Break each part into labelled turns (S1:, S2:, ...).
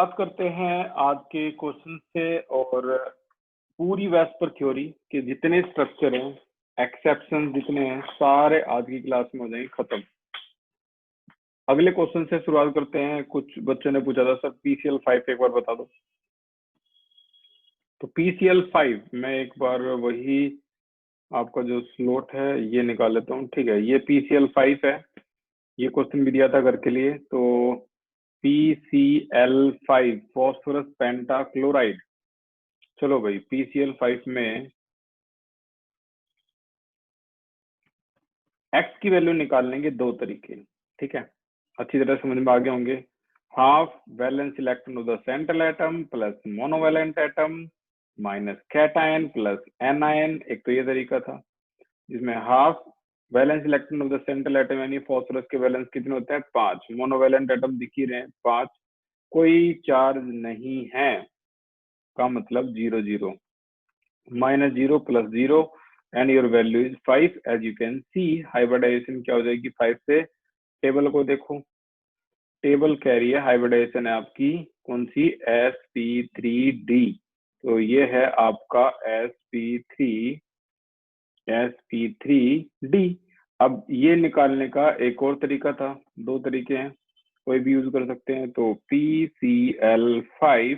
S1: शुरुआत करते हैं आज के क्वेश्चन से और पूरी वेस्पर थ्योरी के जितने स्ट्रक्चर हैं, एक्सेप्शन जितने हैं, सारे आज की क्लास में हो जाएंगे खत्म। अगले क्वेश्चन से शुरुआत करते हैं। कुछ बच्चों ने पूछा था सर PCL5 एक बार बता दो। तो PCL5 मैं एक बार वही आपका जो स्लॉट है ये निकाल लेता हूँ। ठीक है, ये PCL5 है, ये क्वेश्चन भी दिया था घर के लिए। तो PCL5 फॉस्फोरस पेंटाक्लोराइड। चलो भाई, PCL5 में X की वैल्यू निकालने के दो तरीके। ठीक है, अच्छी तरह समझ में आ गए होंगे। Half valence electron of the central atom plus monovalent atom minus cation plus anion, एक तो ये तरीका था जिसमें half valence electron of the central atom यानी फॉस्फोरस के वैलेंस कितने होते हैं 5, मोनोवैलेंट एटम दिख ही रहे हैं 5, कोई चार्ज नहीं है का मतलब 0 0, minus 0 plus 0 and your value is 5। As you can see hybridization क्या हो जाएगी 5 से। टेबल को देखो, टेबल कह रही है हाइब्रिडाइजेशन है आपकी कौन सी, sp3d। तो ये है आपका sp3d। अब ये निकालने का एक और तरीका था, दो तरीके हैं, कोई भी यूज कर सकते हैं। तो PCL5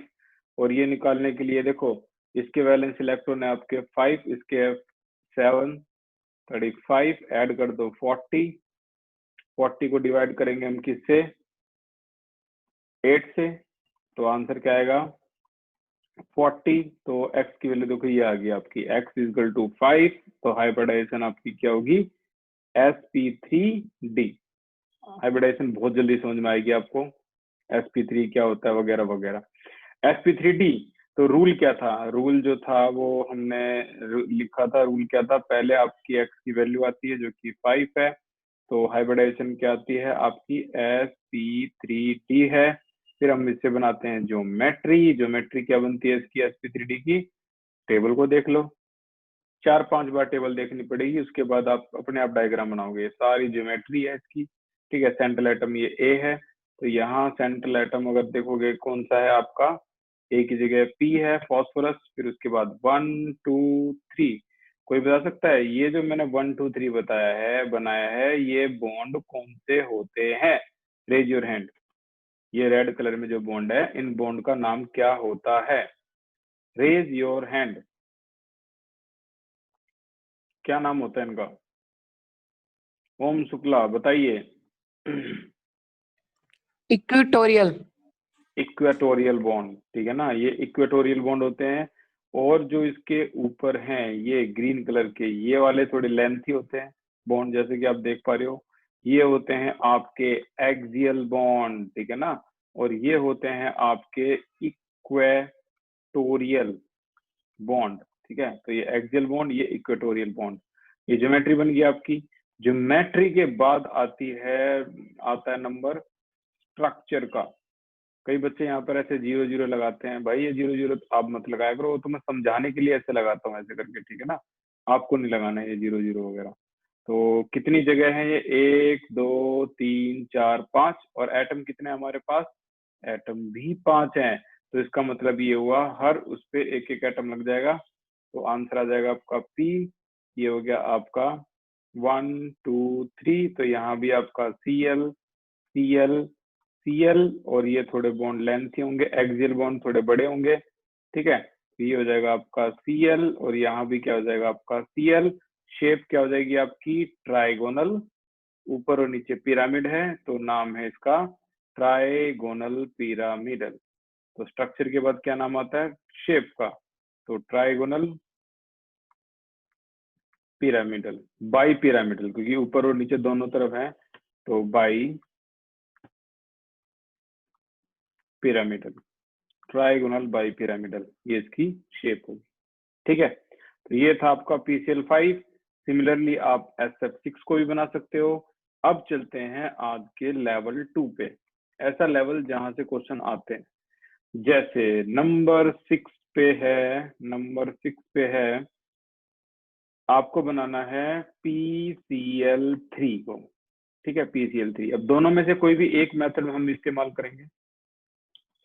S1: और ये निकालने के लिए देखो, इसके वैलेंस इलेक्ट्रॉन है आपके 5, इसके 7, 35, ऐड कर दो 40, 40 को डिवाइड करेंगे हम किससे, 8 से, तो आंसर क्या आएगा 40। तो x की वैल्यू देखो ये आ गई आपकी x इक्वल टू 5। तो हाइब्रिडाइजेशन आपकी क्या होगी sp3d। हाइब्रिडाइजेशन बहुत जल्दी समझ में आएगी आपको, sp3 क्या होता है वगैरह वगैरह। sp3d तो रूल क्या था, रूल जो था वो हमने लिखा था। रूल क्या था, पहले आपकी x की वैल्यू आती है जो कि 5 है, तो हाइब्रिडाइजेशन क्या आती है आपकी sp3d है। फिर हम इससे बनाते हैं ज्योमेट्री। ज्योमेट्री क्या बनती है इसकी sp3d की, टेबल को देख लो, 4-5 बार टेबल देखनी पड़ेगी, उसके बाद आप अपने आप डायग्राम बनाओगे। सारी ज्योमेट्री है इसकी। ठीक है, सेंट्रल एटम ये A है, तो यहाँ सेंट्रल एटम अगर देखोगे कौन सा है आपका, A की जगह P है फॉस्फोरस, फिर उसके बाद 1 2 3। कोई बता सकता है ये जो मैंने 1 2 3 बताया है, बनाया है, ये बॉन्ड कौन से होते हैं? Raise your hand. ये रेड कलर में जो बॉन्ड है, इन बॉन्ड का नाम क्या होता है? रेज योर हैंड, क्या नाम होता है इनका? ओम शुक्ला बताइए।
S2: इक्वेटोरियल।
S1: इक्वेटोरियल बॉन्ड, ठीक है ना, ये इक्वेटोरियल बॉन्ड होते हैं। और जो इसके ऊपर हैं ये ग्रीन कलर के, ये वाले थोड़े लेंथी होते हैं बॉन्ड, जैसे कि आप देख पा रहे हो, ये होते हैं आपके एक्सियल बॉन्ड, ठीक है ना। और ये होते हैं आपके इक्वेटोरियल बॉन्ड, ठीक है। तो ये एक्सियल बॉन्ड, ये इक्वेटोरियल बॉन्ड। ये ज्योमेट्री बन गई आपकी। ज्योमेट्री के बाद आता है नंबर स्ट्रक्चर का। कई बच्चे यहाँ पर ऐसे 0 0 लगाते हैं, भाई ये 0 0 आप मत लगाया करो, तो मैं समझाने के लिए ऐसे लगाता हूँ ऐसे करके, ठीक है ना, आपको नहीं लगाना है ये 0 0 वगैरह। तो कितनी जगह है ये, 1 2 3 4 5, और एटम कितने हैं हमारे पास, एटम भी 5 हैं। तो इसका मतलब ये हुआ हर उस पे एक एक एटम लग जाएगा, तो आंसर आ जाएगा आपका P। ये हो गया आपका 1 2 3, तो यहाँ भी आपका Cl Cl Cl, और ये थोड़े बॉन्ड लेंथी होंगे, एक्सियल बॉन्ड थोड़े बड़े होंगे, ठीक है। तो ये हो जाएगा आपका Cl, और यहाँ भी क्या हो जाएगा आपका Cl। शेप क्या हो जाएगी आपकी ट्राइगोनल, ऊपर और नीचे पिरामिड है, तो नाम है इसका ट्राइगोनल पिरामिडल। तो स्ट्रक्चर के बाद क्या नाम आता है शेप का, तो ट्राइगोनल पिरामिडल, बाई पिरामिडल, क्योंकि ऊपर और नीचे दोनों तरफ है, तो bi pyramidal, trigonal bi pyramidal, ये इसकी शेप होगी, ठीक है। तो ये था आपका PCL5। सिमिलरली आप SF6 को भी बना सकते हो। अब चलते हैं आज के लेवल 2 पे, ऐसा लेवल जहां से क्वेश्चन आते हैं। जैसे नंबर 6 पे है, नंबर 6 पे है, आपको बनाना है PCL3 को, ठीक है, PCL3। अब दोनों में से कोई भी एक मेथड हम इस्तेमाल करेंगे,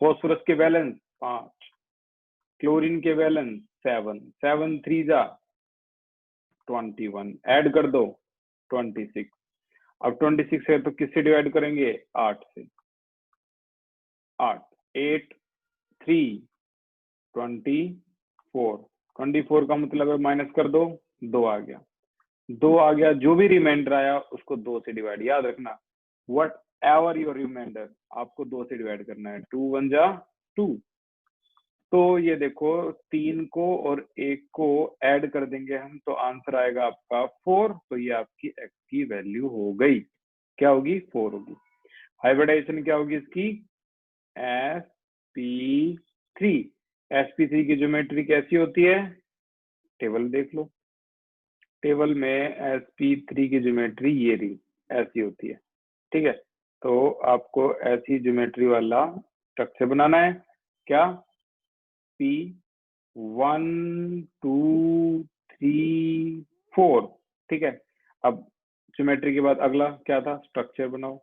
S1: फॉस्फोरस के वैलेंस 5, क्लोरीन के वैलेंस 7, 7 3 जा 21, ऐड कर दो 26। अब 26 है तो किससे डिवाइड करेंगे? 8 से। 8 8 3 24, 24 का मतलब है माइनस कर दो, 2 आ गया। 2 आ गया, जो भी रिमाइंडर आया उसको 2 से डिवाइड, याद रखना वट एवर योर रिमाइंडर आपको 2 से डिवाइड करना है। 2 1 जा 2। तो ये देखो 3 को और 1 को ऐड कर देंगे हम तो आंसर आएगा आपका 4। तो ये आपकी x की वैल्यू हो गई, क्या होगी? 4 होगी। हाइब्रिडाइजेशन क्या होगी इसकी? sp3। sp3 की ज्योमेट्री कैसी होती है? टेबल देख लो, टेबल में sp3 की ज्योमेट्री ये रही, ऐसी होती है। ठीक है, तो आपको ऐसी ज्योमेट्री वाला स्ट्रक्चर बनाना है। क्या? p1 2 3 4। ठीक है, अब ज्योमेट्री के बाद अगला क्या था? स्ट्रक्चर बनाओ।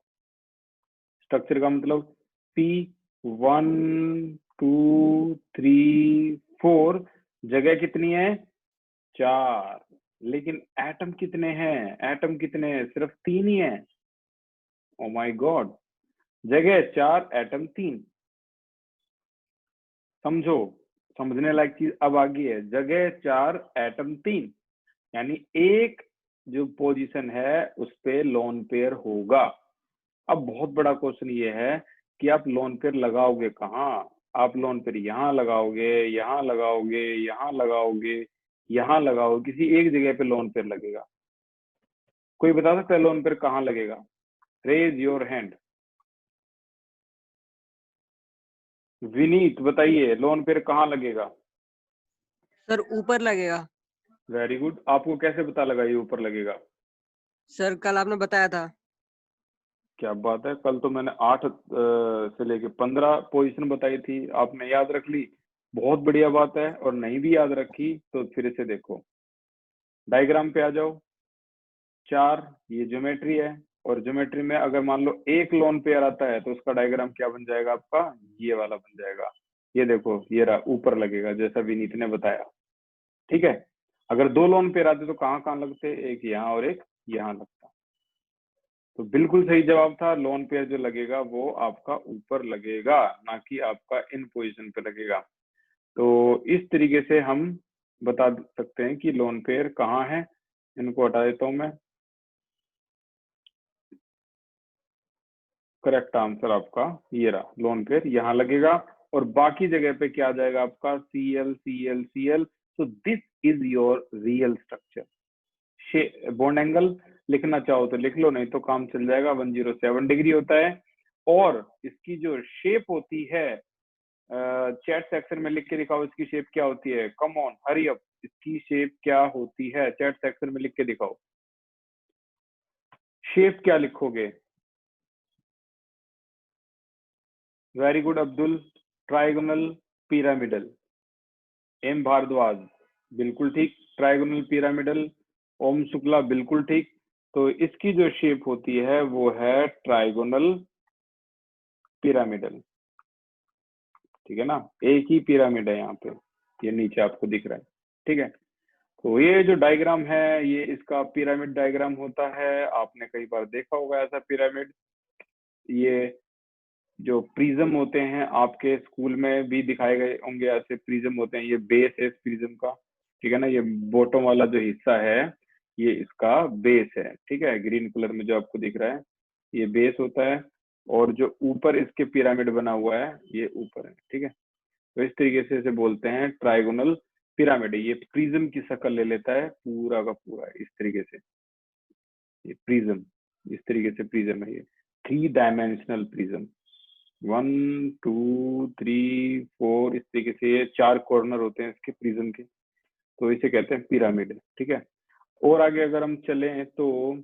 S1: स्ट्रक्चर का मतलब p1 2 3 4, जगह कितनी है? 4, लेकिन एटम कितने हैं? एटम कितने हैं? सिर्फ 3 ही है। ओ माय गॉड, जगह 4 एटम 3। समझो, समझने लायक चीज अब आ गई है। जगह 4 एटम 3, यानी एक जो पोजीशन है उस पे लोन पेयर होगा। अब बहुत बड़ा क्वेश्चन ये है कि आप लोन पेयर लगाओगे कहाँ? आप लोन पेयर यहाँ लगाओगे, यहाँ लगाओगे, यहाँ लगाओगे, यहाँ लगाओगे, किसी एक जगह पे लोन पेयर लगेगा। कोई बता सकता है लोन पेयर कहाँ लगेगा? Raise your hand. विनीत बताइए, लोन पेयर कहाँ लगेगा?
S2: सर ऊपर लगेगा।
S1: Very good. आपको कैसे पता लगा ये ऊपर लगेगा?
S2: सर कल आपने बताया था।
S1: क्या बात है, कल तो मैंने 8 से लेके 15 पोजीशन बताई थी, आपने याद रख ली, बहुत बढ़िया बात है। और नहीं भी याद रखी तो फिर से देखो, डायग्राम पे आ जाओ। 4 ये ज्योमेट्री है, और ज्योमेट्री में अगर मान लो एक लोन पेयर आता है तो उसका डायग्राम क्या बन जाएगा आपका? ये वाला बन जाएगा। ये देखो, ये रहा, ऊपर लगेगा जैसा विनीत ने बताया। ठीक है, अगर 2 लोन पेयर आते तो कहाँ कहाँ लगते? एक यहाँ और एक यहाँ लगता। तो बिल्कुल सही जवाब था, लोन पेयर जो लगेगा वो आपका ऊपर लगेगा, ना कि आपका इन पोजीशन पे लगेगा। तो इस तरीके से हम बता सकते हैं कि लोन पेयर कहाँ है। इनको हटा देता हूं मैं। करेक्ट आंसर आपका ये रहा, लोन पेयर यहाँ लगेगा, और बाकी जगह पे क्या आ जाएगा आपका? Cl Cl Cl। तो this is your real structure. Bond angle लिखना चाहो तो लिख लो, नहीं तो काम चल जाएगा। 107 डिग्री होता है। और इसकी जो शेप होती है, चैट सेक्शन में लिख के दिखाओ इसकी शेप क्या होती है। कम ऑन, हरी अप, इसकी शेप क्या होती है? चैट सेक्शन में लिख के दिखाओ, शेप क्या लिखोगे? Very good Abdul, trigonal pyramidal. M Bhardwaj बिल्कुल ठीक, ट्राइगोनल पिरामिडल। ओम शुक्ला बिल्कुल ठीक। तो इसकी जो शेप होती है वो है ट्राइगोनल पिरामिडल। ठीक है ना, एक ही पिरामिड है यहाँ पे, ये नीचे आपको दिख रहा है। ठीक है, तो ये जो डायग्राम है ये इसका पिरामिड डायग्राम होता है। आपने कई बार देखा होगा ऐसा पिरामिड। ये जो प्रिज्म होते हैं आपके स्कूल में भी दिखाए गए होंगे, ऐसे प्रिज्म होते हैं। ये बेस है इस प्रिज्म का, ठीक है ना। ये बॉटम वाला जो हिस्सा है ये इसका बेस है। ठीक है, ग्रीन कलर में जो आपको दिख रहा है ये बेस होता है, और जो ऊपर इसके पिरामिड बना हुआ है ये ऊपर है। ठीक है, तो इस तरीके से इसे बोलते हैं ट्राइगोनल पिरामिड। ये प्रिज्म की शक्ल ले लेता है पूरा का पूरा इस तरीके से। ये प्रिज्म, इस तरीके से प्रिज्म है ये, 3 डायमेंशनल प्रिज्म। 1 2 3 4, इस तरीके से ये 4 कॉर्नर होते हैं इसके प्रिज्म के, तो इसे कहते हैं पिरामिड। ठीक है, और आगे अगर हम चलें तो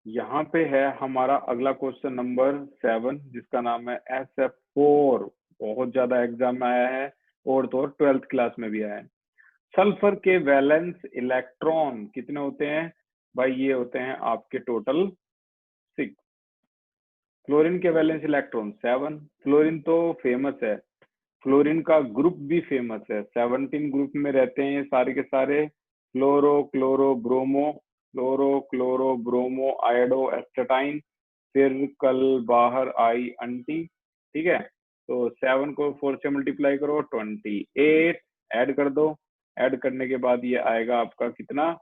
S1: यहाँ पे है हमारा अगला क्वेश्चन नंबर 7, जिसका नाम है SF4। बहुत ज्यादा एग्जाम में आया है, और तो और 12th क्लास में भी आया है। सल्फर के वैलेंस इलेक्ट्रॉन कितने होते हैं? भाई ये होते हैं आपके टोटल 6। फ्लोरीन के वैलेंस इलेक्ट्रॉन 7। फ्लोरीन तो फेमस है, फ्लोरीन का ग्रुप भी फेमस है, 17 ग्रुप में रहते हैं ये सारे के सारे, fluoro chloro bromo, fluoro chloro bromo iodo astatine, फिर कल बाहर आई अंटी। ठीक है, तो 7 को 4 से मल्टीप्लाई करो 28, ऐड कर दो, ऐड करने के बाद ये आएगा आपका कितना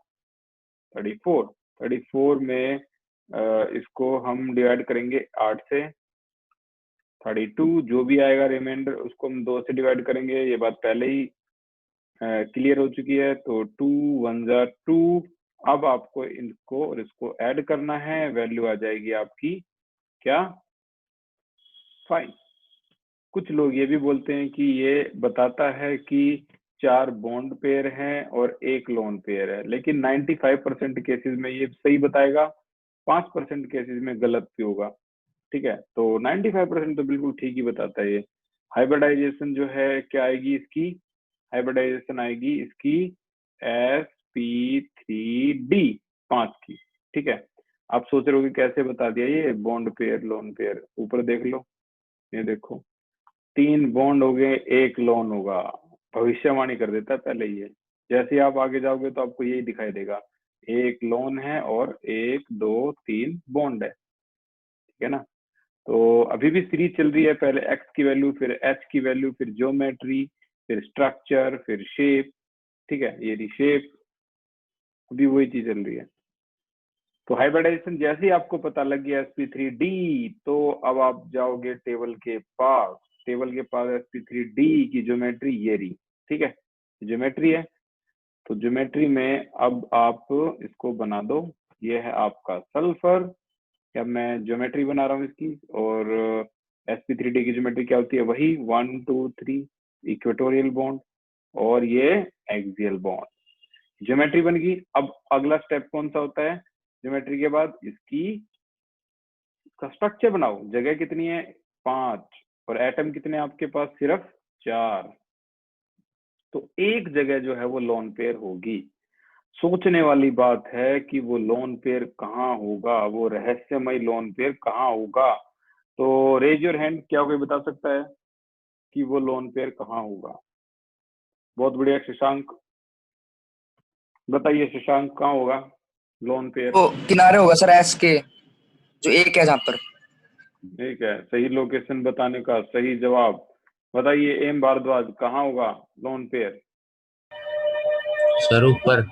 S1: 34। 34 में इसको हम डिवाइड करेंगे 8 से, 32 जो भी आएगा रिमाइंडर उसको हम 2 से डिवाइड करेंगे, ये बात पहले ही क्लियर हो चुकी है। तो 2 1 जा 2। अब आपको इनको और इसको ऐड करना है, वैल्यू आ जाएगी आपकी क्या 5। कुछ लोग ये भी बोलते हैं कि ये बताता है कि 4 बॉन्ड पेयर हैं और 1 लोन पेयर है, लेकिन 95% केसेस में ये सही बताएगा, 5% केसेस में गलत भी होगा। ठीक है, तो 95% तो बिल्कुल ठीक ही बताता है ये। हाइब्रिडाइजेशन जो है क्या आएगी इसकी, हाइब्रिडाइजेशन आएगी इसकी sp3d 5 की। ठीक है, आप सोच रहे हो कि कैसे बता दिया ये बॉन्ड पेयर लोन पेयर, ऊपर देख लो, ये देखो 3 बॉन्ड हो गए 1 लोन होगा, भविष्यवाणी कर देता है पहले ही है। जैसे ही आप आगे जाओगे तो आपको यही दिखाई देगा, 1 लोन है और 1 2 3 बॉन्ड है। ठीक है ना, तो अभी भी सीरीज चल रही है, पहले एक्स की वैल्यू, फिर एच की वैल्यू, फिर ज्योमेट्री, फिर स्ट्रक्चर, फिर शेप। ठीक है, ये शेप, अभी वही चीज चल रही है। तो हाइब्रिडाइजेशन जैसे ही आपको पता लग गया sp3d, तो अब आप जाओगे टेबल के पास, टेबल के पास sp3d की ज्योमेट्री ये रही। ठीक है, ज्योमेट्री है, तो ज्योमेट्री में अब आप इसको बना दो, ये है आपका सल्फर। अब मैं ज्योमेट्री बना रहा हूँ इसकी, और sp3d की ज्योमेट्री क्या होती है, वही 1 2 3 इक्वेटोरियल बॉन्ड और ये एक्सियल बॉन्ड। ज्योमेट्री बन गई। अब अगला स्टेप कौन सा होता है ज्योमेट्री के बाद, इसकी स्ट्रक्चर बनाओ। जगह कितनी है 5 और एटम कितने आपके पास, सिर्फ 4। तो एक जगह जो है वो लोन पेयर होगी। सोचने वाली बात है कि वो लोन पेयर कहाँ होगा, वो रहस्यमय लोन पेयर कहाँ होगा। तो रेज योर हैंड, क्या कोई बता सकता है कि वो लोन पेयर कहाँ होगा। बहुत बढ़िया, शशांक बताइए, शशांक कहाँ होगा लोन पेयर।
S3: वो किनारे होगा सर एस के, जो एक है जहाँ पर।
S1: ठीक है, सही लोकेशन बताने का सही जवाब। बताइए एम भारद्वाज, कहाँ होगा लोन पेयर।
S4: सर ऊपर।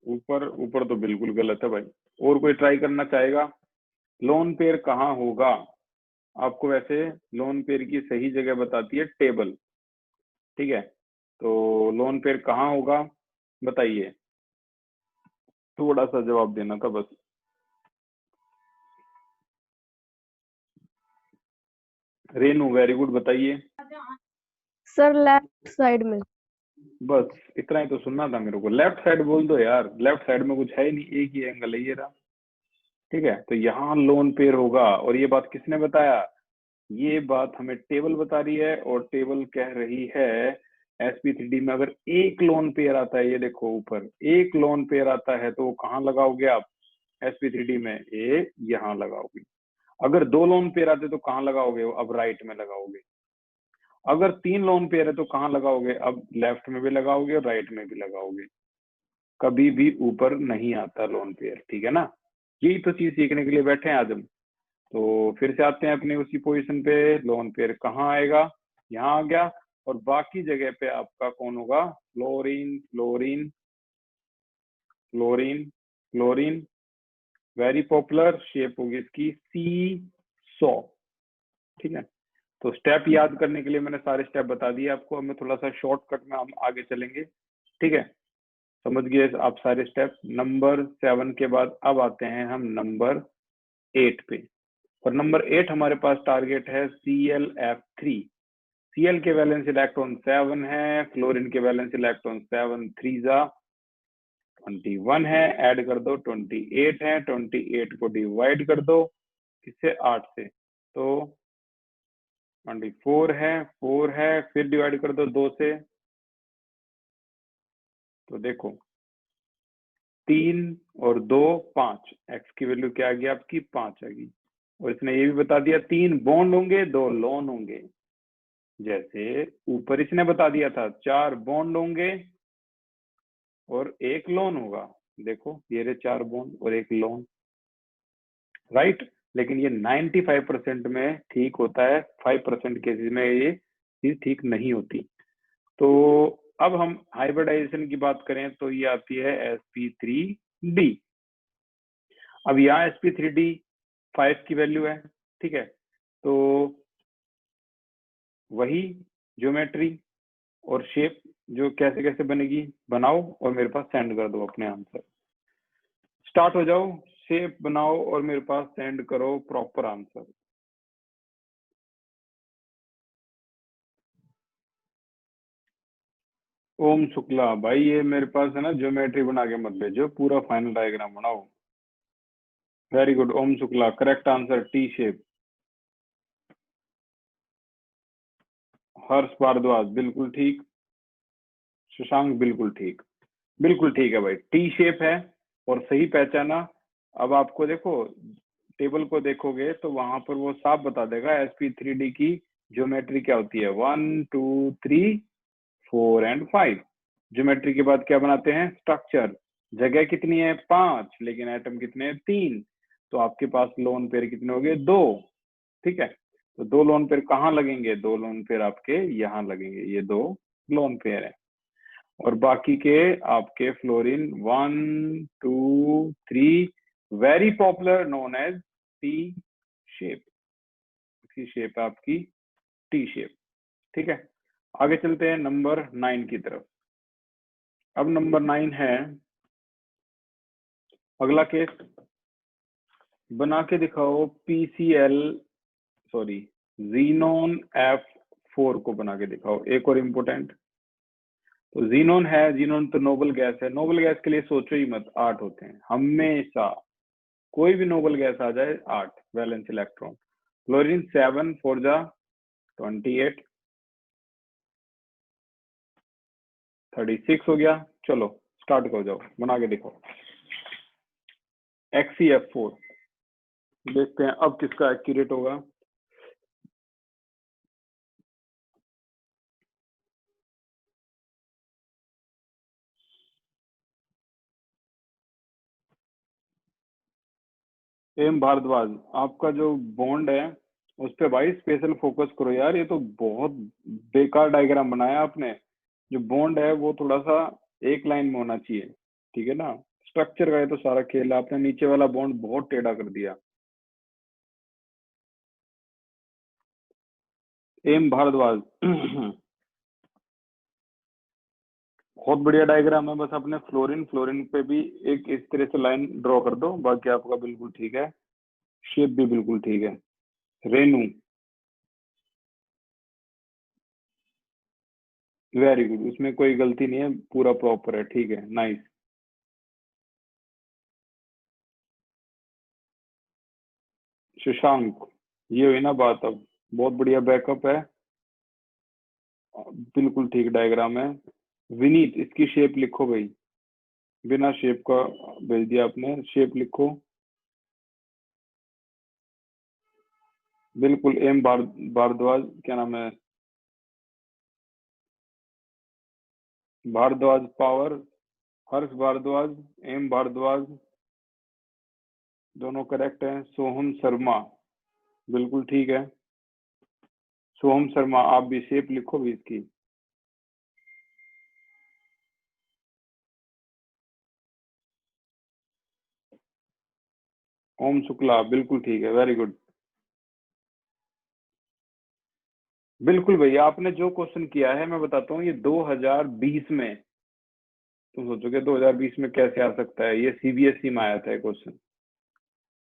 S1: ऊपर, ऊपर तो बिल्कुल गलत है भाई। और कोई ट्राई करना चाहेगा, लोन पेयर कहाँ होगा। आपको वैसे लोन पेयर की सही जगह बताती है टेबल। ठीक है, तो लोन पेयर कहाँ होगा बताइए, थोड़ा सा जवाब देना था बस। रेनू वेरी गुड, बताइए।
S5: सर लेफ्ट साइड में।
S1: बस इतना ही तो सुनना था मेरे को, लेफ्ट साइड बोल दो यार, लेफ्ट साइड में कुछ है ही नहीं, एक ही एंगल है ये रहा। ठीक है, तो यहाँ लोन पेयर होगा, और ये बात किसने बताया, ये बात हमें टेबल बता रही है, और टेबल कह रही है sp3d में अगर एक लोन पेयर आता है, ये देखो ऊपर एक लोन पेयर आता है, तो वो कहाँ लगाओगे आप sp3d में, ये यहाँ लगाओगे। अगर 2 लोन पेयर आते तो कहाँ लगाओगे, अब राइट में लगाओगे। अगर 3 लोन पेयर है तो कहाँ लगाओगे, अब लेफ्ट में भी लगाओगे और राइट में भी लगाओगे। कभी भी ऊपर नहीं आता लोन पेयर। ठीक है ना, यही तो चीज सीखने के लिए बैठे हैं आज हम। तो फिर से आते हैं अपने उसी पोजीशन पे, लोन पेयर कहाँ आएगा, यहाँ आ गया, और बाकी जगह पे आपका कौन होगा, fluorine fluorine fluorine fluorine. Very popular shape होगी इसकी C100। ठीक है, तो स्टेप याद करने के लिए मैंने सारे स्टेप बता दिए आपको, अब मैं थोड़ा सा शॉर्टकट में हम आगे चलेंगे। ठीक है, समझ गए आप सारे स्टेप। नंबर 7 के बाद अब आते हैं हम नंबर 8 पे, और नंबर 8 हमारे पास टारगेट है ClF3। Cl के वैलेंस इलेक्ट्रॉन 7 है, फ्लोरीन के वैलेंस इलेक्ट्रॉन 7 3 जा 21 है, ऐड कर दो 28 है, 28 को डिवाइड कर दो किससे, 8 से, तो 24 है, 4 है, फिर डिवाइड कर दो 2 से, तो देखो 3 और 2 5, एक्स की वैल्यू क्या आ गई आपकी 5 आ गई। और इसने ये भी बता दिया 3 बॉन्ड होंगे 2 लोन होंगे। जैसे ऊपर इसने बता दिया था 4 बॉन्ड होंगे और 1 लोन होगा। देखो ये रहे 4 बॉन्ड और 1 लोन, राइट। लेकिन ये 95% में ठीक होता है, 5% केसेस में ये चीज ठीक नहीं होती। तो अब हम हाइब्रिडाइजेशन की बात करें तो ये आती है sp3d। अब यहाँ sp3d 5 की वैल्यू है, ठीक है। तो वही ज्योमेट्री और शेप जो कैसे कैसे बनेगी बनाओ और मेरे पास सेंड कर दो अपने आंसर। स्टार्ट हो जाओ, शेप बनाओ और मेरे पास सेंड करो प्रॉपर आंसर। ओम शुक्ला भाई, ये मेरे पास है ना, ज्योमेट्री बना के मत भेजो, पूरा फाइनल डायग्राम बनाओ। Very good Om Shukla, correct answer T shape. Harsh Bharadwaj बिल्कुल ठीक, शशांक बिल्कुल ठीक, बिल्कुल ठीक है भाई, टी शेप है और सही पहचाना। अब आपको देखो टेबल को देखोगे तो वहां पर वो साफ बता देगा sp3d की ज्योमेट्री क्या होती है, 1 2 3 4 एंड 5। ज्योमेट्री के बाद क्या बनाते हैं, स्ट्रक्चर। जगह कितनी है 5, लेकिन एटम कितने हैं 3, तो आपके पास लोन पेयर कितने हो गए 2, ठीक है। तो 2 लोन पेयर कहाँ लगेंगे, 2 लोन पेयर आपके यहाँ लगेंगे, ये 2 लोन पेयर है। और बाकी के आपके fluorine 1 2 3 very popular known as T shape, इसकी शेप है आपकी टी शेप, ठीक है। आगे चलते हैं नंबर 9 की तरफ। अब नंबर 9 है अगला केस, बना के दिखाओ PCl सॉरी जीनोन F4 को बना के दिखाओ। एक और इम्पोर्टेंट, तो जीनोन है, जीनोन तो नोबल गैस है, नोबल गैस के लिए सोचो ही मत, 8 होते हैं हमेशा, कोई भी नोबल गैस आ जाए 8 वैलेंस इलेक्ट्रॉन। क्लोरीन 7 4 जा 28 36 हो गया। चलो स्टार्ट कर जाओ, बना के दिखाओ XeF4। देखते हैं अब किसका एक्यूरेट होगा। एम भारद्वाज, आपका जो बॉन्ड है उस पे भाई स्पेशल फोकस करो यार, ये तो बहुत बेकार डायग्राम बनाया आपने। जो बॉन्ड है वो थोड़ा सा एक लाइन में होना चाहिए, ठीक है ना। स्ट्रक्चर का ये तो सारा खेल है, आपने नीचे वाला बॉन्ड बहुत टेढ़ा कर दिया। एम भारद्वाज बहुत बढ़िया डायग्राम है, बस अपने फ्लोरीन फ्लोरीन पे भी एक इस तरह से लाइन ड्रॉ कर दो, बाकी आपका बिल्कुल ठीक है, शेप भी बिल्कुल ठीक है। रेनू वेरी गुड, उसमें कोई गलती नहीं है, पूरा प्रॉपर है, ठीक है, नाइस। शशांक, ये हुई ना बात, अब बहुत बढ़िया बैकअप है, बिल्कुल ठीक डायग्राम है। विनीत, इसकी शेप लिखो भाई, बिना शेप का भेज दिया आपने, शेप लिखो। बिल्कुल एम भारद्वाज, क्या नाम है, भारद्वाज पावर, हर्ष भारद्वाज, एम भारद्वाज, दोनों करेक्ट हैं। सोहम शर्मा बिल्कुल ठीक है, सोहम शर्मा आप भी शेप लिखो भी इसकी। ओम शुक्ला बिल्कुल ठीक है, वेरी गुड। बिल्कुल भैया, आपने जो क्वेश्चन किया है मैं बताता हूँ, ये 2020 में, तुम सोचोगे 2020 में कैसे आ सकता है, ये CBSE में आया था क्वेश्चन।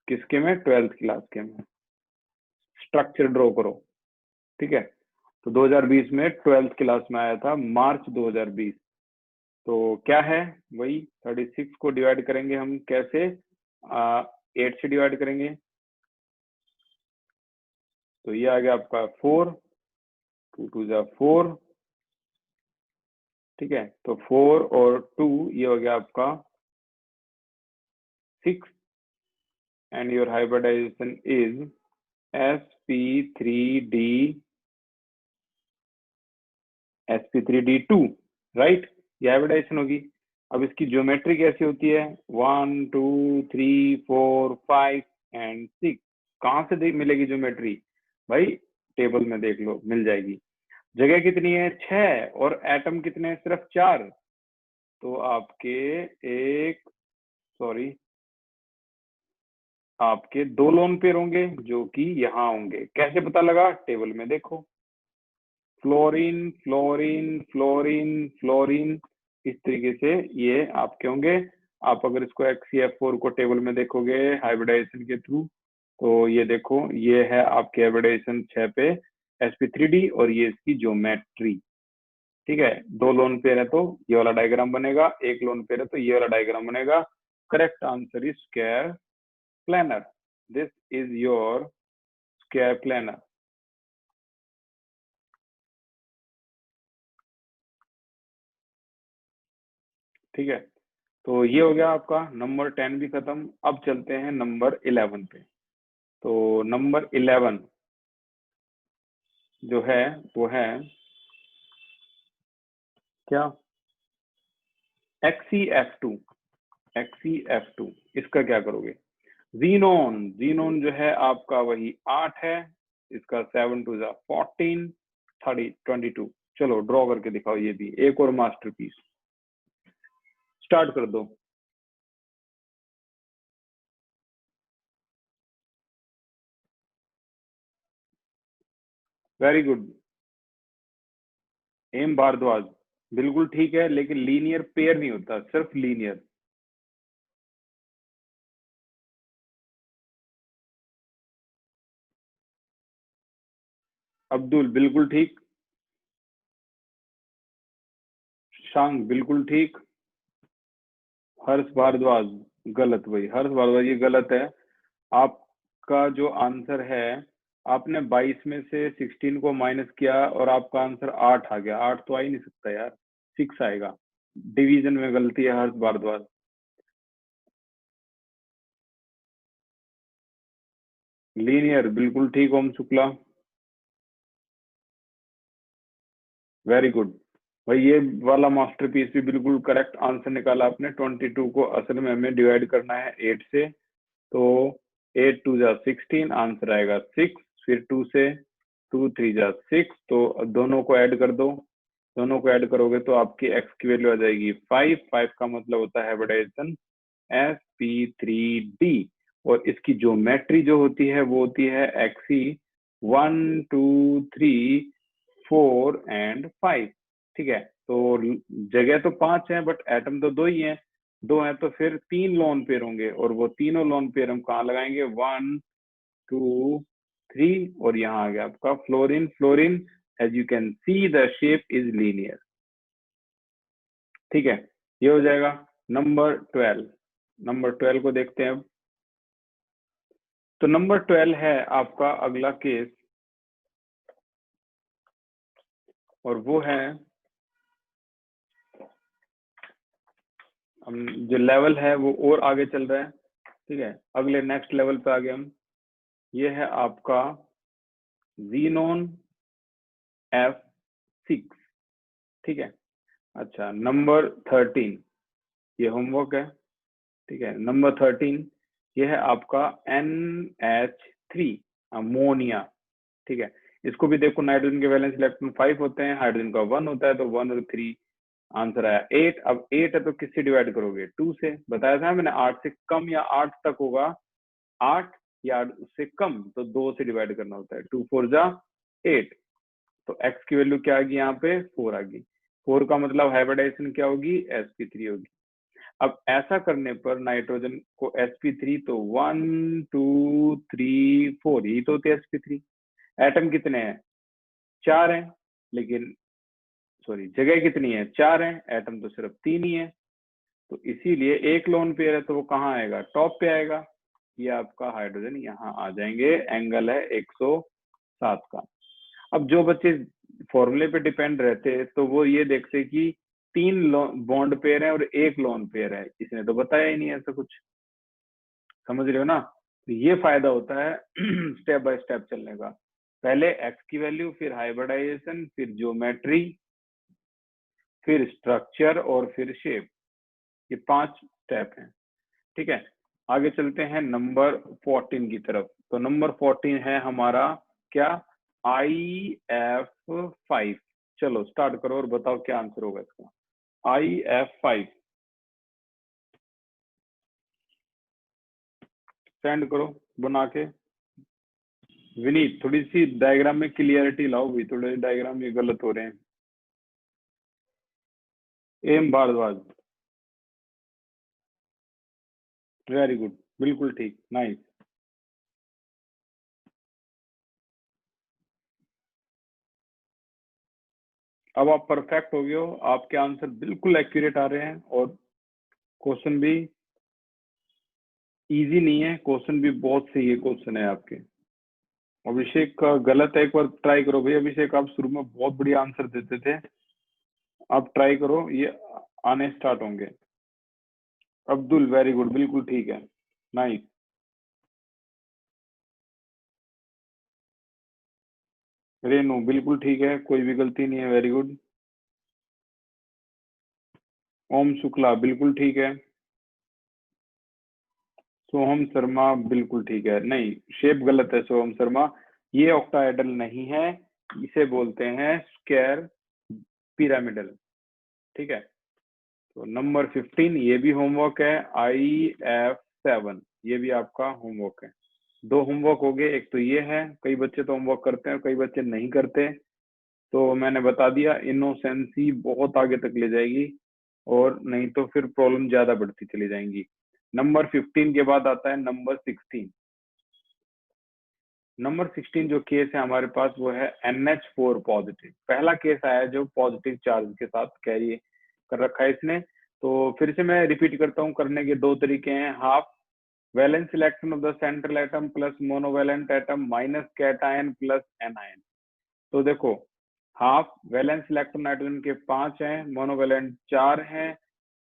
S1: किसके में, 12th क्लास के में। स्ट्रक्चर ड्रॉ करो, ठीक है। तो 2020 में 12th क्लास में आया था, मार्च 2020। तो क्या है, वही 36 को डिवाइड करेंगे हम कैसे, 8 से डिवाइड करेंगे, तो ये आ गया आपका 4, 2 2 जा 4, ठीक है। तो 4 और 2 ये हो गया आपका 6 and your hybridization is sp3d sp3d2, right, ये हाइब्रिडाइजेशन होगी। अब इसकी ज्योमेट्री कैसी होती है, 1 2 3 4 5 एंड 6। कहाँ से मिलेगी ज्योमेट्री भाई, टेबल में देख लो मिल जाएगी। जगह कितनी है, 6, और एटम कितने हैं, सिर्फ 4। तो आपके 2 लोन पेयर होंगे जो कि यहाँ होंगे। कैसे पता लगा, टेबल में देखो, फ्लोरीन फ्लोरीन फ्लोरीन फ्लोरीन, इस तरीके से ये आपके होंगे। आप अगर इसको XCF4 को टेबल में देखोगे हाइब्रिडाइजेशन के थ्रू, तो ये देखो, ये है आपके हाइब्रिडाइजेशन 6 पे sp3d, और ये इसकी ज्योमेट्री। ठीक है, 2 लोन पेयर है तो ये वाला डायग्राम बनेगा, 1 लोन पेयर है तो ये वाला डायग्राम बनेगा। Correct answer is square planar. This is your square planar. ठीक है, तो ये हो गया आपका नंबर 10 भी खत्म। अब चलते हैं नंबर 11 पे। तो नंबर 11 जो है वो है क्या, XCF2। XCF2 इसका क्या करोगे, जीनोन। जीनोन जो है आपका वही 8 है, इसका 7 2 14 30 22। चलो ड्रॉ करके दिखाओ, ये भी एक और मास्टरपीस। स्टार्ट कर दो। वेरी गुड, एम भारद्वाज, बिल्कुल ठीक है, लेकिन लीनियर पेयर नहीं होता, सिर्फ लीनियर। अब्दुल बिल्कुल ठीक, शांग बिल्कुल ठीक, हर्ष भारद्वाज गलत। भाई हर्ष भारद्वाज ये गलत है। आपका जो आंसर है, आपने 22 में से 16 को माइनस किया और आपका आंसर 8 आ गया। 8 तो आ ही नहीं सकता यार, 6 आएगा। डिवीजन में गलती है हर्ष भारद्वाज। लीनियर बिल्कुल ठीक ओम शुक्ला, वेरी गुड। भाई ये वाला मास्टरपीस भी बिल्कुल करेक्ट आंसर निकाला आपने। 22 को असल में हमें डिवाइड करना है 8 से, तो 8 2 जा 16, आंसर आएगा 6। फिर 2 से 2 3 जा 6, तो दोनों को ऐड कर दो। दोनों को ऐड करोगे तो आपकी x की वैल्यू आ जाएगी 5। 5 का मतलब होता है हाइब्रिडाइजेशन sp3d, और इसकी ज्योमेट्री जो होती है वो होती है XC 1 2 3 4 एंड 5। ठीक है, तो जगह तो 5 है बट एटम तो 2 ही है। 2 है तो फिर 3 लोन पेयर होंगे, और वो तीनों लोन पेयर हम कहाँ लगाएंगे, 1 2 3, और यहाँ आ गया आपका fluorine. Fluorine as you can see the shape is linear. ठीक है, ये हो जाएगा नंबर 12। नंबर 12 को देखते हैं अब। तो नंबर 12 है आपका अगला केस, और वो है जो लेवल है वो और आगे चल रहा है। ठीक है, अगले नेक्स्ट लेवल पे आ गए हम। ये है आपका जीनोन F6। ठीक है, अच्छा नंबर 13 ये होमवर्क है। ठीक है, नंबर 13 ये है आपका NH3 अमोनिया। ठीक है, इसको भी देखो, नाइट्रोजन के वैलेंस इलेक्ट्रॉन 5 होते हैं, हाइड्रोजन का 1 होता है, तो 1 और 3, आंसर आया 8। अब 8 है तो किससे डिवाइड करोगे, 2 से। बताया था मैंने 8 से कम या 8 तक होगा, 8 या उससे कम तो 2 से डिवाइड करना होता है। 2 4 जा 8, तो x की वैल्यू क्या आ गई यहाँ पे, 4 आ गई। 4 का मतलब हाइब्रिडाइजेशन क्या होगी, sp3 होगी। अब ऐसा करने पर नाइट्रोजन को sp3, तो 1 2 3 4 यही तो होती है sp3। एटम कितने हैं, 4 हैं, लेकिन सॉरी जगह कितनी है, 4 है, एटम तो सिर्फ 3 ही है। तो इसीलिए एक लोन पेयर है तो वो कहाँ आएगा, टॉप पे आएगा। ये आपका हाइड्रोजन यहाँ आ जाएंगे, एंगल है 107 का। अब जो बच्चे फॉर्मूले पे डिपेंड रहते हैं तो वो ये देखते कि 3 बॉन्ड पेयर है और 1 लोन पेयर है, इसने तो बताया ही नहीं ऐसा कुछ, समझ रहे हो ना। ये फायदा होता है स्टेप बाय स्टेप चलने का। पहले एक्स की वैल्यू, फिर हाइब्रिडाइजेशन, फिर ज्योमेट्री, फिर स्ट्रक्चर और फिर शेप। ये 5 स्टेप हैं। ठीक है, आगे चलते हैं नंबर 14 की तरफ। तो नंबर 14 है हमारा क्या, IF5। चलो स्टार्ट करो और बताओ क्या आंसर होगा इसका। IF5 सेंड करो बना के। विनीत थोड़ी सी डायग्राम में क्लियरिटी लाओ भाई, थोड़े डायग्राम ये गलत हो रहे हैं। एम भारद्वाज, वेरी गुड, बिल्कुल ठीक, नाइस। अब आप परफेक्ट हो गए हो, आपके आंसर बिल्कुल एक्यूरेट आ रहे हैं और क्वेश्चन भी इजी नहीं है, क्वेश्चन भी बहुत सही है क्वेश्चन है आपके। अभिषेक का गलत है, एक बार ट्राई करो भाई। अभिषेक आप शुरू में बहुत बढ़िया आंसर देते थे, आप ट्राई करो, ये आने स्टार्ट होंगे। अब्दुल वेरी गुड, बिल्कुल ठीक है, नाइस। रेनू बिल्कुल ठीक है, कोई भी गलती नहीं है, वेरी गुड। ओम शुक्ला बिल्कुल ठीक है। सोहम शर्मा बिल्कुल ठीक है। नहीं, शेप गलत है सोहम शर्मा, ये ऑक्टाहेड्रल नहीं है, इसे बोलते हैं स्क्वायर पिरामिडल। ठीक है, तो नंबर 15 ये भी होमवर्क है। IF7 ये भी आपका होमवर्क है। 2 होमवर्क हो गए, एक तो ये है, कई बच्चे तो होमवर्क करते हैं और कई बच्चे नहीं करते, तो मैंने बता दिया। इनोसेंसी बहुत आगे तक ले जाएगी और नहीं तो फिर प्रॉब्लम ज्यादा बढ़ती चली जाएंगी। नंबर 15 के बाद आता है नंबर 16। नंबर 16 जो केस है हमारे पास वो है NH4 पॉजिटिव। पहला केस आया जो पॉजिटिव चार्ज के साथ कैरी कर रखा है इसने। तो फिर से मैं रिपीट करता हूँ, करने के 2 तरीके हैं। Half valence electron of the central atom plus monovalent atom minus cation plus anion. तो देखो, हाफ वैलेंस इलेक्ट्रॉन नाइट्रोजन के 5 हैं, मोनोवैलेंट 4 हैं,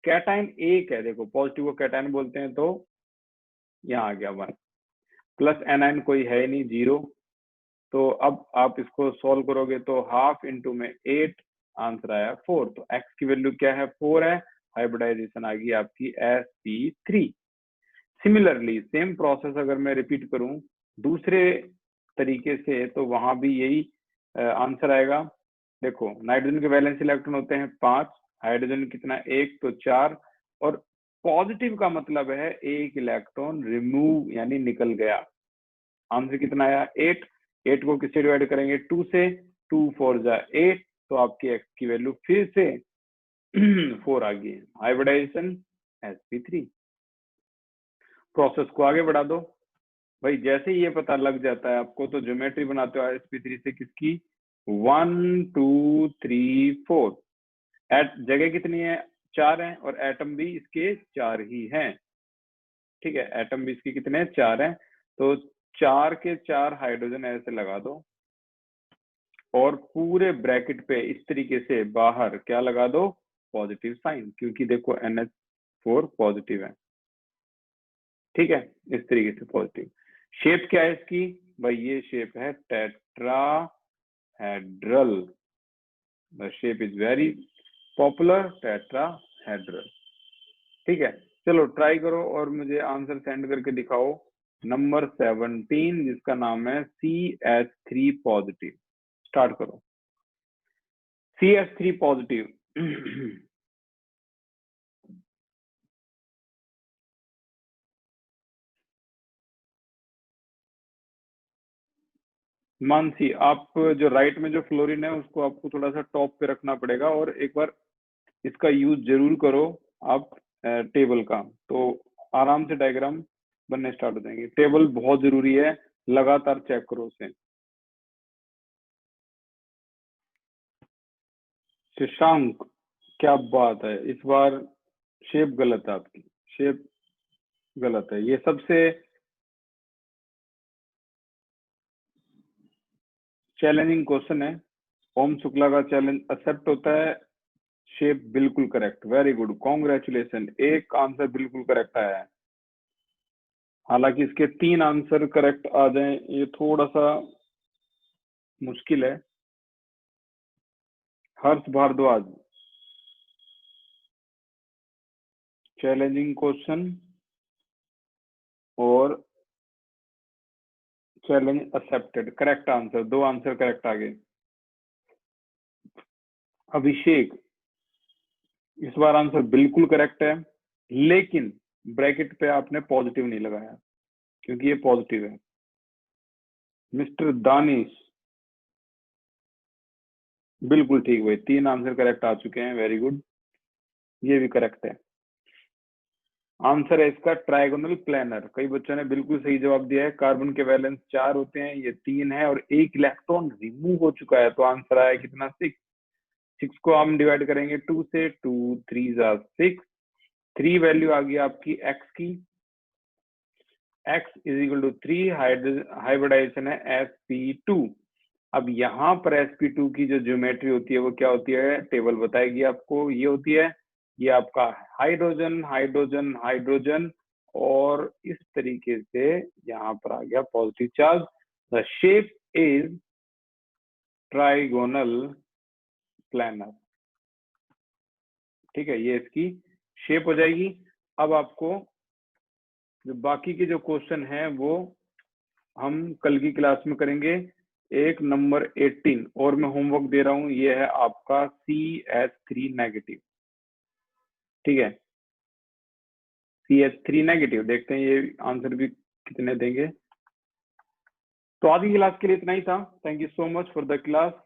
S1: कैटायन 1 है। देखो पॉजिटिव को कैटायन बोलते हैं, तो यहाँ आ गया 1, प्लस एनायन कोई है ही नहीं, 0। तो अब आप इसको सॉल्व करोगे तो हाफ इंटू में 8, आंसर आया 4। तो एक्स की वैल्यू क्या है, 4 है। हाइब्रिडाइजेशन आ गई आपकी sp3। सिमिलरली सेम प्रोसेस अगर मैं रिपीट करूं दूसरे तरीके से, तो वहां भी यही आंसर आएगा। देखो, नाइट्रोजन के वैलेंस इलेक्ट्रॉन होते हैं 5, हाइड्रोजन कितना 1, तो 4, और पॉजिटिव का मतलब है 1 इलेक्ट्रॉन रिमूव यानी निकल गया। आंसर कितना आया 8। 8 को किससे डिवाइड करेंगे, 2 से, 2 4 जा 8, तो आपकी एक्स की वैल्यू फिर से 4 आ गई है। Hybridisation sp3। प्रोसेस को आगे बढ़ा दो भाई। जैसे ही ये पता लग जाता है आपको, तो ज्योमेट्री बनाते हो sp3 से किसकी, 1 2 3 4। जगह कितनी है, 4 है, और एटम भी इसके 4 ही हैं। ठीक है, एटम भी इसके कितने हैं, 4 हैं। तो 4 के 4 हाइड्रोजन ऐसे लगा दो और पूरे ब्रैकेट पे इस तरीके से बाहर क्या लगा दो, पॉजिटिव साइन, क्योंकि देखो NH4 पॉजिटिव है। ठीक है, इस तरीके से पॉजिटिव। शेप क्या है इसकी भाई, ये शेप है tetrahedral. The shape is very popular, tetrahedral. ठीक है, चलो ट्राई करो और मुझे आंसर सेंड करके दिखाओ। नंबर 17 जिसका नाम है CH3 पॉजिटिव, स्टार्ट करो। CH3 पॉजिटिव मानसी, आप जो राइट में जो फ्लोरीन है उसको आपको थोड़ा सा टॉप पे रखना पड़ेगा, और एक बार इसका यूज जरूर करो आप टेबल का, तो आराम से डायग्राम बनने स्टार्ट हो जाएंगे। टेबल बहुत जरूरी है, लगातार चेक करो उसे। शशांक, क्या बात है, इस बार शेप गलत है आपकी, शेप गलत है। ये सबसे चैलेंजिंग क्वेश्चन है। ओम शुक्ला का चैलेंज एक्सेप्ट होता है। शेप बिल्कुल करेक्ट, वेरी गुड, कॉन्ग्रेचुलेशन, एक आंसर बिल्कुल करेक्ट आया है। हालांकि इसके 3 आंसर करेक्ट आ जाएं ये थोड़ा सा मुश्किल है। हर्ष भारद्वाज, चैलेंजिंग क्वेश्चन और challenge accepted, correct answer, 2 answer correct आ गए। अभिषेक, इस बार आंसर बिल्कुल करेक्ट है, लेकिन ब्रैकेट पे आपने पॉजिटिव नहीं लगाया क्योंकि ये पॉजिटिव है। मिस्टर दानिश, बिल्कुल ठीक भाई, 3 आंसर करेक्ट आ चुके हैं, वेरी गुड, ये भी करेक्ट है। आंसर है इसका ट्रायगोनल प्लेनर। कई बच्चों ने बिल्कुल सही जवाब दिया है। कार्बन के वैलेंस 4 होते हैं, ये 3 है और 1 इलेक्ट्रॉन रिमूव हो चुका है, तो आंसर आया कितना 6। 6 को हम डिवाइड करेंगे 2 से, 2 3 6, 3 वैल्यू आ गई आपकी x की, x is equal to 3, hybridization है sp2। अब यहाँ पर sp2 की जो ज्योमेट्री होती है वो क्या होती है, टेबल बताएगी आपको। ये होती है, ये आपका हाइड्रोजन हाइड्रोजन हाइड्रोजन और इस तरीके से यहाँ पर आ गया positive charge. The shape is trigonal planar. ठीक है, ये इसकी शेप हो जाएगी। अब आपको जो बाकी के जो क्वेश्चन हैं वो हम कल की क्लास में करेंगे। एक नंबर 18 और मैं होमवर्क दे रहा हूं, ये है आपका CH3 नेगेटिव। ठीक है, CH3 नेगेटिव, देखते हैं ये आंसर भी कितने देंगे। तो आज की क्लास के लिए इतना ही था। Thank you so much for the class.